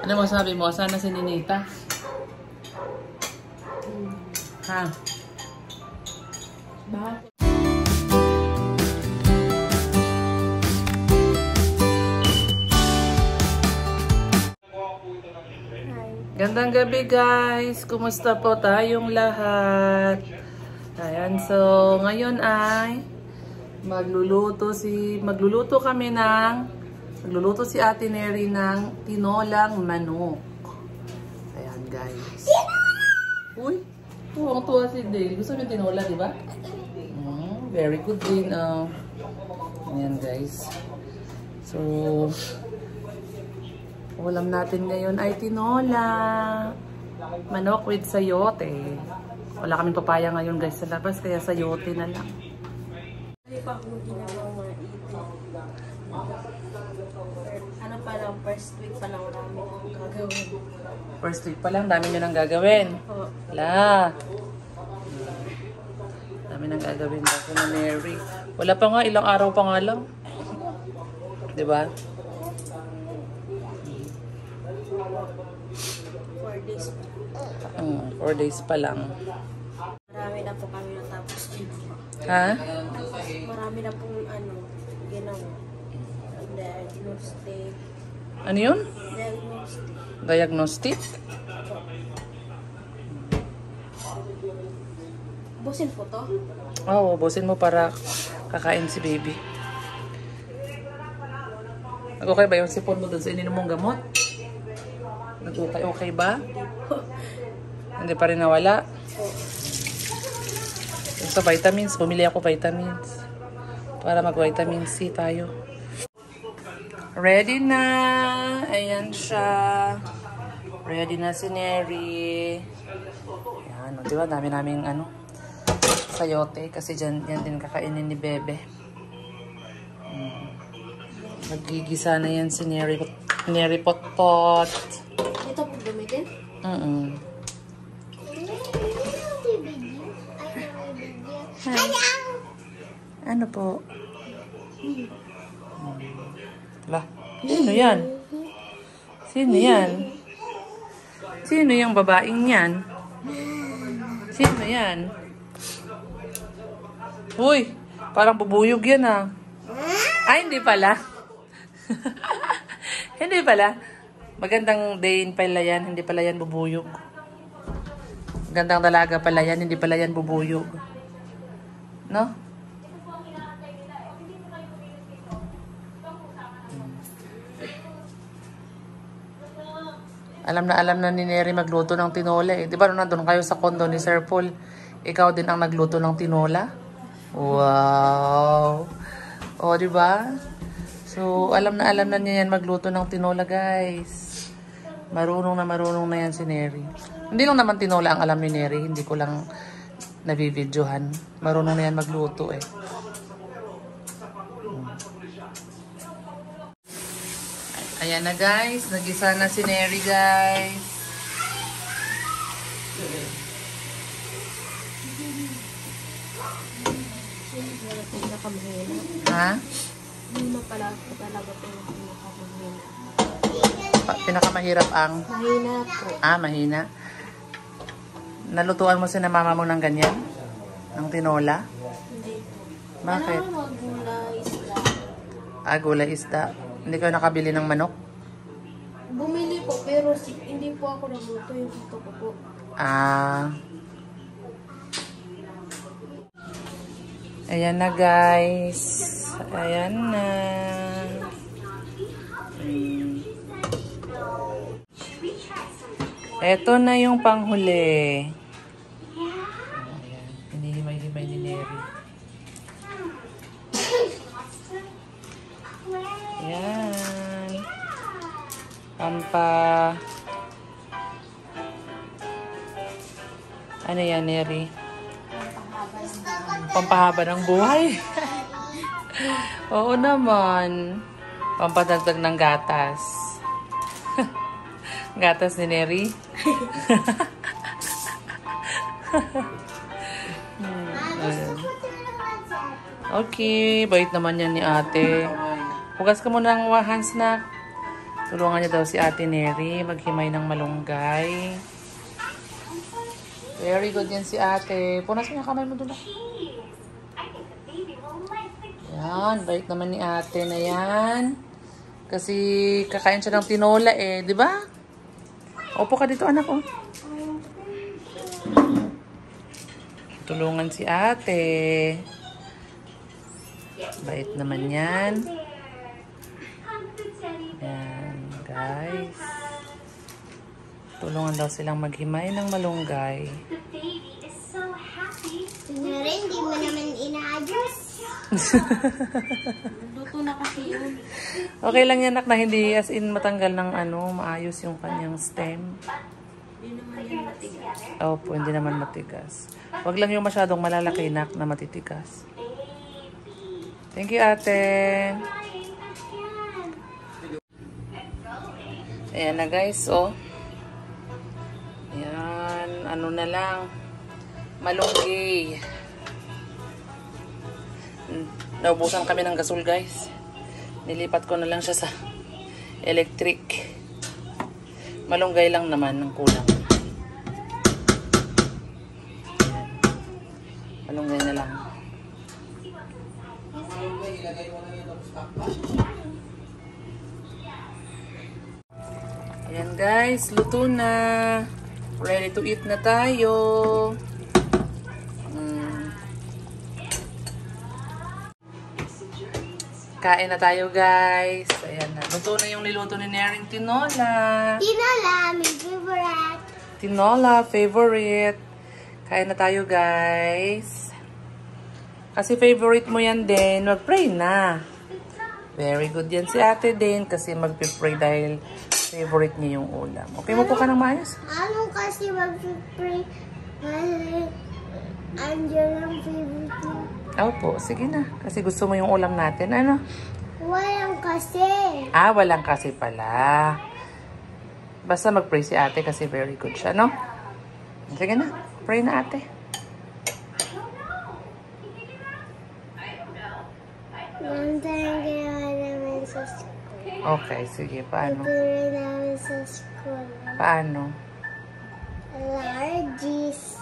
Ano masabi mo? Sana si Ninita? Ha? Bakit? Gandang gabi guys! Kumusta po tayong lahat? Ayan, so ngayon ay magluluto si Ate Neri ng tinolang manok. Ayan guys. Uy, tuwang-tuwa si Dale. Gusto mo yung tinola, di ba? Very good din. Ayan guys. So, ulam natin ngayon ay tinola. Manok with sayote. Wala kaming papaya ngayon guys sa labas, kaya sayote na lang. Ano pa lang, first week pa lang namin gagawin. First week pa lang, dami nyo nang gagawin. Wala. Dami nang gagawin ako na Mary. Wala pa nga, ilang araw pa nga lang. Diba? 4 days pa. 4 days pa lang. Marami na po kami natapos dito. Ha? Marami na pong ginawa. Diagnostic. Ano yun? Diagnostic. Diagnostic? Busin po to? Oo, busin mo para kakain si baby. Nag-okay ba yung sipon mo dun sa ininom mong gamot? Nag-okay ba? Hindi pa rin nawala? Yung sa vitamins, bumili ako vitamins. Para mag-vitamin C tayo. Ready na! Ayan siya. Ready na si Neri. Ayan, di ba? Dami naming sayote. Kasi yan din kakainin ni Bebe. Magigisa na yan si Neri Pot-Pot. Ito po gamitin? Ano po? Lah, sino yan? Sino yan? Sino yung babaeng yan? Sino yan? Uy, parang bubuyog yan ah. Ay, hindi pala. Hindi pala. Magandang day pala yan. Hindi pala yan bubuyog. Magandang dalaga pala yan. Hindi pala yan bubuyog. No? Alam na ni Neri magluto ng tinola eh. Di ba nung nandun kayo sa condo ni Sir Paul, ikaw din ang nagluto ng tinola? Wow! O, di ba? So, alam na niya yan magluto ng tinola, guys. Marunong na yan si Neri. Hindi lang naman tinola ang alam ni Neri. Hindi ko lang nabibidyohan. Marunong na yan magluto eh. Ayan na guys. Nagisa na si Neri, guys. Ha? Hindi mo pala po talaga po yung pinakamahina. Pinakamahirap ang? Mahina po. Mahina. Nalutuan mo si na mama mo ng ganyan? Ng tinola? Hindi po. Bakit? Gulay isda. Gulay isda. Hindi kayo nakabili ng manok? Bumili po, pero hindi po ako nagluto. Yung gusto ko po. Ayan na guys. Ayan na. Eto na yung panghuli. Ayan. Hinihimay-himay ni Neri. Ayan. Ano yan, Neri? Pampahaba ng buhay. Oo naman. Pampadagdag ng gatas. Gatas ni Neri. Okay. Bait naman yan ni ate. Hugas ka muna ng hands na. Tulungan niya daw si Ate Neri maghimay ng malunggay. Very good yan si Ate. Punas mo yung kamay mo doon. Yan, bait naman ni Ate na yan. Kasi kakain siya ng tinola eh, di ba? Opo ka dito anak oh. Tulungan si Ate. Bait naman yan. Yan, guys. Tulungan daw silang maghimay ng malunggay. Kunyari, hindi mo naman inaayos. Luto na kasi yun. Okay lang yan, anak, na hindi as in matanggal ng maayos yung kanyang stem. Hindi naman yan matigas. Opo, hindi naman matigas. Wag lang yung masyadong malalaki, nak, na matitigas. Thank you, Ate. Ayan na, guys, oh. Ayan, ano na lang. Malunggay. Naubusan kami ng gasol, guys. Nilipat ko na lang siya sa electric. Malunggay lang naman ng kulang. Malunggay na lang. Ayan, guys, luto na. Ready to eat na tayo. Kain na tayo, guys. Ayan na. Luto na yung niluto ni Nering tinola. Tinola, my favorite. Tinola, favorite. Kain na tayo, guys. Kasi favorite mo yan din. Mag-pray na. Very good yan si Ate din. Kasi mag-pray dahil favorite niya yung ulam. Okay, mapo ka ng maayos? Anong kasi mag-pray? Andiyan ang favorite mo. Opo, sige na. Kasi gusto mo yung ulam natin. Ano? Walang kasi. Ah, walang kasi pala. Basta mag-pray si Ate kasi very good siya, no? Sige na. Pray na, Ate. One time ginawa namin sa school. Okay, sige. Paano? Ipuro namin sa school. Paano? Lord Jesus.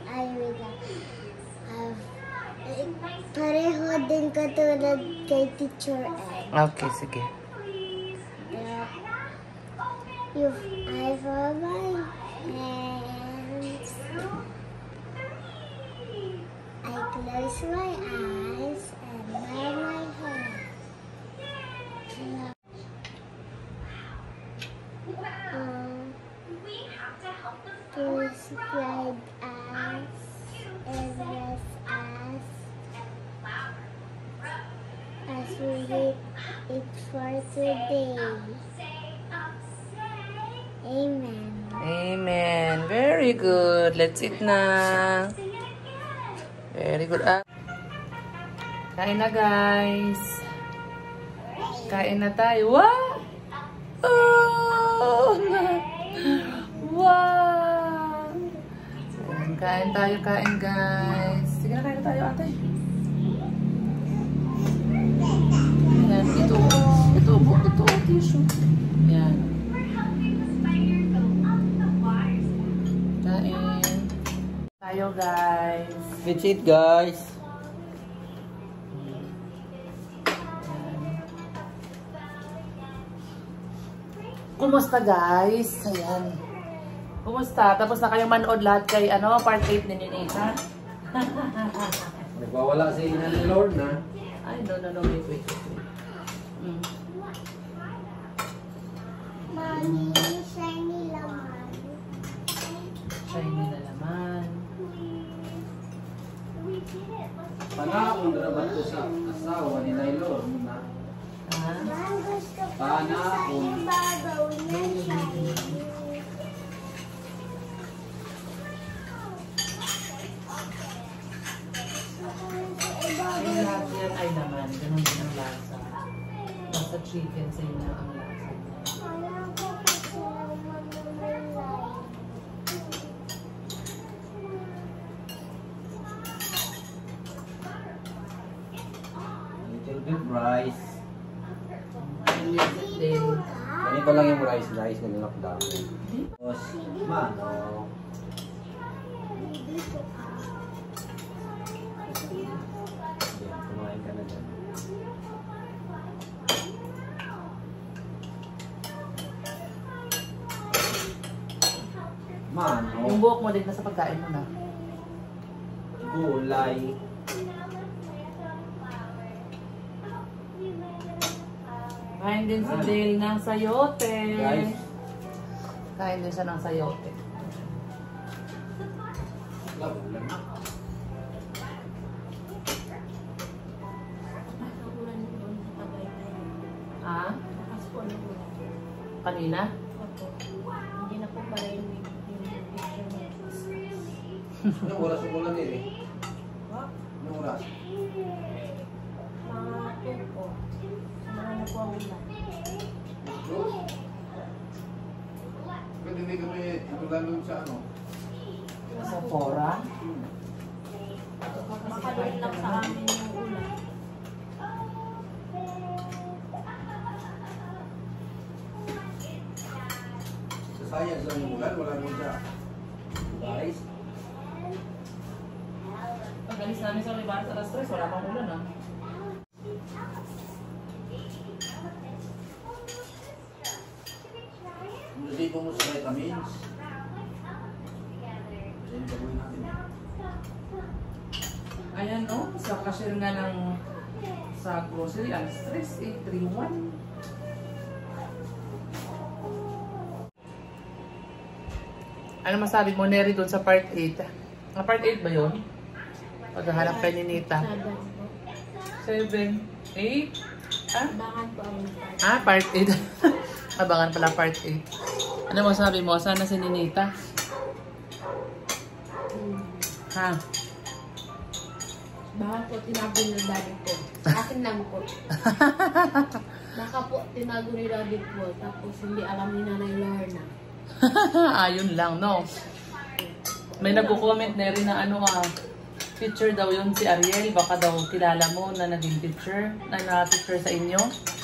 Ay, wait lang. Pareho din katulad kay Teacher Ed. Okay, sige. I fold my hands. I close my eyes and bow my head. Please guide us and bless us as we eat for today. Amen. Amen. Very good. Let's eat na. Very good. Kain na, guys. Kain na tayo. Wow! Oh! Wow! Kain tayo, kain, guys. Sige na, kain na tayo, ate. Yan, ito, tissue. Yan. Kain. Tayo, guys. Let's eat, guys. Kumusta, guys? Ayan. Kumusta? Tapos na kayong manood lahat kay part 8 ni Ninita? Nagwawala si Ina ni Lord na. Ay, no. Wait. Mommy, shiny laman. Shiny na laman. Panahon na ba ito sa asawa ni Lord na? Ha? Mom, gusto ko Panahon. sa ibabaw na shiny. Ay, lahat yan ay laman. Ganun din ang lasa. Basta chicken, same na ang lasa. Alam ko kasi naman mamalay. Little bit rice. Din. Ganito Iba lang yung rice na nilakdaw. Tapos, manok. Yan, kumain ka na dyan. Manok. Yung buhok mo din nasa pagkain mo na. Gulay. Kain din si Dale ng sayote. Guys. Kain din siya ng sayote. Labulan na. Nakakulan mo doon sa Tagaytay. Ah? Nakasko na po. Kanina? Opo. Hindi na po pala yung picture mo. Anong oras yung ulan nila? What? Anong oras? Mga 2 po. Samahan na po ang ulan. Pwede hindi kami itulan doon sa ano? Sa Fora? Baka doon lang sa amin yung ulan. Sa science lang yung ulan, wala mo siya. Guys. Pag alis namin sa Olivares alas 3, wala pang ulan ah. Hindi po mo sa vitamins. Kasi yung gagawin natin. Ayan oh, sa cashier nga ng sa grocery, ang stress 831. Ano masabi mo, Neri, doon sa part 8? Part 8 ba yun? Paghahanap kay ni Nita. 7 po. 7, 8? Ah? Abangan po ang part. Ah, part 8. Abangan pala part 8. Ano masabi mo? Sana si Ninita? Ha? Baka po tinago ni daddy po. Akin lang po. Baka po tinago ni daddy po. Tapos hindi alam ni Nanay Lorna. Ayun lang, no? May nagko-comment na rin na ano teacher daw yun si Ariel. Baka daw kilala mo na naging teacher, na na-teacher sa inyo.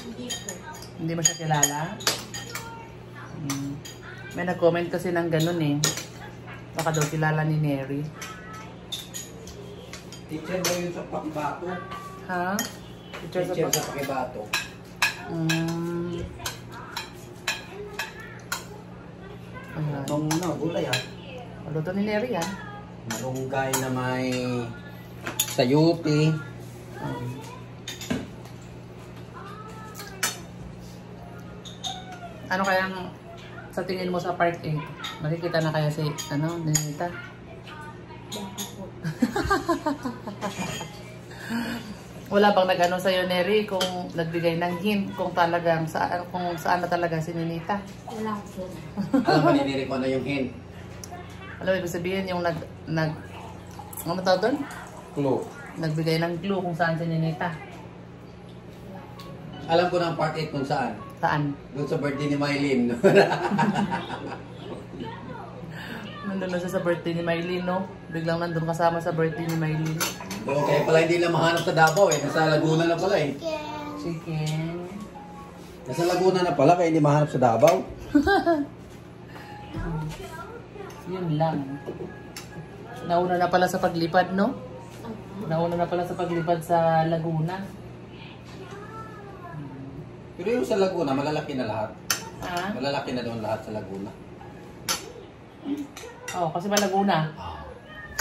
Hindi po. Hindi mo siya kilala? May nag-comment kasi ng ganun eh. Baka daw kilala ni Neri. Teacher ba yun sa Pakibato? Ha? Teacher sa Pakibato. Ayan. Itong gulay ha. Luto ni Neri yan. Malunggay na may sayuti. Ano kayang sa tingin mo sa part 8? Makikita na kaya si Ninita? Baka po. Wala bang nag-ano sa'yo, Neri, kung nagbigay ng hint kung talagang kung saan na talaga si Ninita? Wala po. Alam ba ni ko ano yung hint? Alam mo, ibig sabihin yung ano tawag doon? Clue. Nagbigay ng clue kung saan si Ninita. Alam ko ng part 8 kung saan. Saan? Doon sa birthday ni Mylene. Nandun na siya sa birthday ni Mylene, no? Biglang nandun kasama sa birthday ni Mylene. Doon kaya pala hindi lang mahanap sa Davao eh. Nasa Laguna na pala eh. Chicken. Nasa Laguna na pala kaya hindi mahanap sa Davao. Yun lang. Nauna na pala sa paglipad, no? Nauna na pala sa paglipad sa Laguna. Pero yung sa Laguna, malalaki na lahat. Ah? Malalaki na doon lahat sa Laguna. Oo, kasi ba Laguna?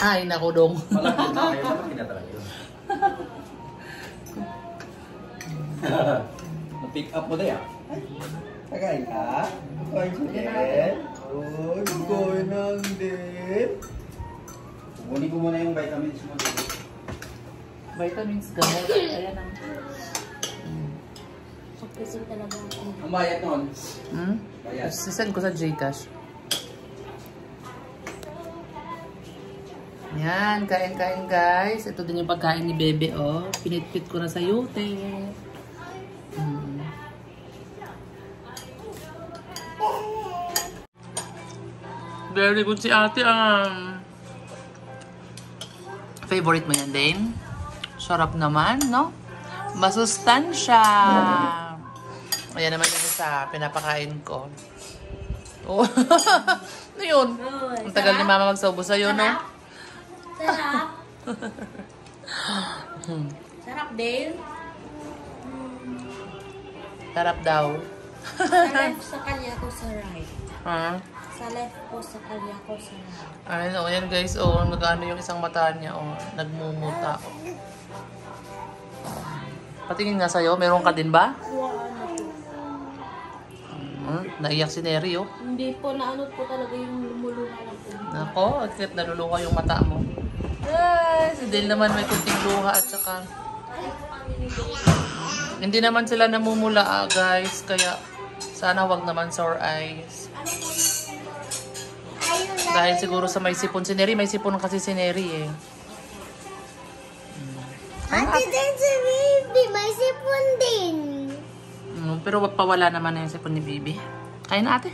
Ay, naku dong. Malaki na kayo, malaki na talaga yun. Na-pick up mo na yan. Tagay ka? Ay, chicken. Oh, goy nang din. Kukunin ko muna yung vitamins mo. Vitamins, gamot. Ayan ang... Sakit talaga ako. Ang bayad nun? Bayad. Sisend ko sa Gcash. Yan, kain-kain guys. Ito din yung pagkain ni Bebe, oh. Pinitpit ko na sa yote. Very good si ate. Favorite mo yan din? Sarap naman, no? Masustansya. Ayan naman yung isa. Pinapakain ko. Oh. Ano yun? Oh, Ang tagal ni mama magsubo sa'yo, no? Sarap. Sarap din. Sarap daw. Sa left sa kalya ko sa right. Ha? Sa left po sa kalya ko sa right. Ayun, oh, yan guys. Oh, nag-ano yung isang mata niya. Oh, nagmumuta. Patingin nga sa'yo. Meron ka din ba? Naiyak si Neri, oh. Hindi po, naano po talaga yung lumuluha lang po. Nako, at kahit naluluha yung mata mo. Ay, si Dale naman may kunting luha at saka hindi naman sila namumula, guys. Kaya sana wag naman sore eyes. Dahil siguro sa may sipon si Neri. May sipon kasi si Neri, eh. Ate din si Bibi, may sipon din. Pero pawala naman na yung sipon ni Bibi. Kain na ate.